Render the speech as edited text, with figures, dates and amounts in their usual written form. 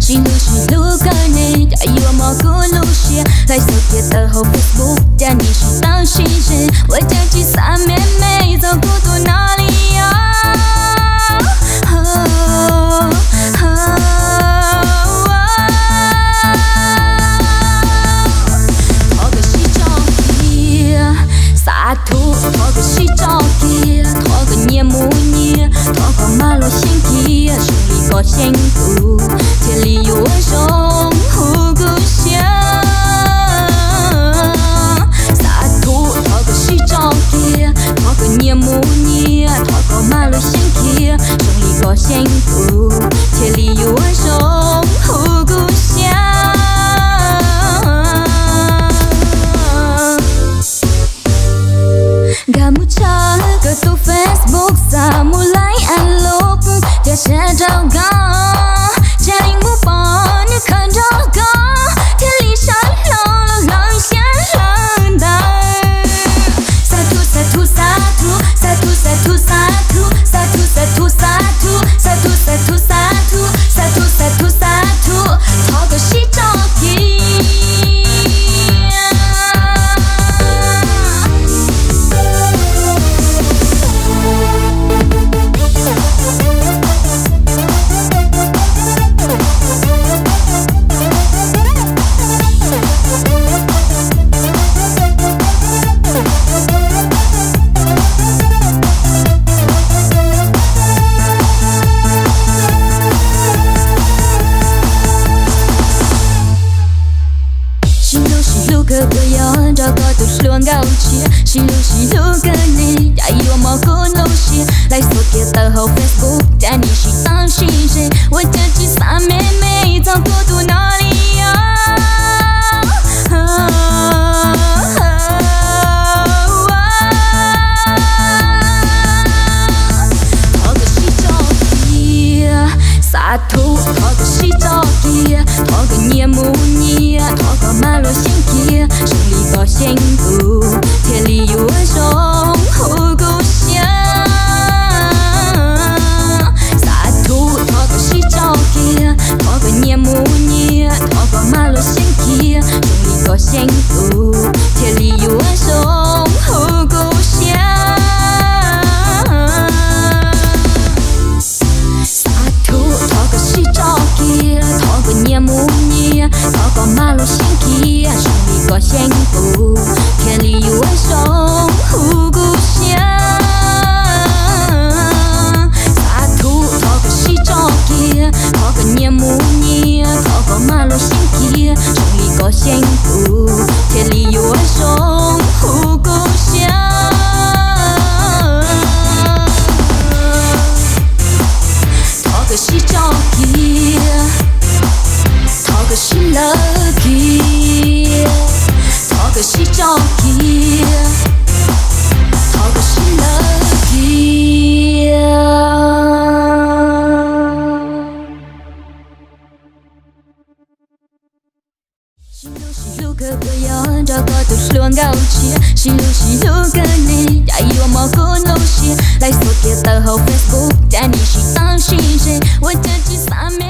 She look her name, I you more good Lucia. Like so get the whole Facebook, Danny she down she shit. What did you say me? So good to Nalia. Talk she jockey, Satu. Talk she jockey, talk nye muni, talk malo shinky, she got shinky. Thiên lý yêu sông hú cú xia Sa thu thọ có sĩ trong kia Thọ có nhia mù nhia Thọ có ma lô xin kia Trong lý có xanh cú Thiên lý yêu sông hú cú xia Gà mù cha cơ tu Facebook Sa mù like and love Để sẽ trao gà gia đình mua bỏ như khăn đó có thiên lý sáng lo lòng sáng lần đời sa thu sa thu sa thu sa thu sa thu sa thu sa thu sa thu sa thu sa thu sa thu sa thu sa thu sa thu sa thu thọ có sĩ cho kia She look at me, I you more good no she like so get the whole Facebook, Danny she down she shit. What did you say me? Don't go to Nalia. Talk she jockey, sa thu talk she jockey, talk nye mu nye, talk ma lo xin kia, trong lý có xin cú. Thiên lý yêu sông hú cú xia Sa thu thọ có sĩ cho kia Thọ có nhia mù nhia Thọ có ma lô xin kia Trong lý có xin cú Thiên lý yêu sông hú cú xia Sa thu thọ có sĩ cho kia Thọ có nhia mù nhia Thọ có ma lô xin kia Trong lý có xin cú Thiên lý yêu sông hú cú xia Sa thu thọ có sĩ cho kia Thọ có nhia mù nhia Thọ có ma lô xin kia Trong lý có xin cú Thiên lý yêu sông hú cú xia Thọ có sĩ cho kia Thọ có sĩ lỡ kia Thọ có sĩ cho kia Thọ có sĩ lỡ kia She look at the yard, I got to slow down chia She look at me, I you more good no she like so get the whole Facebook, Danny she down she What did you say me?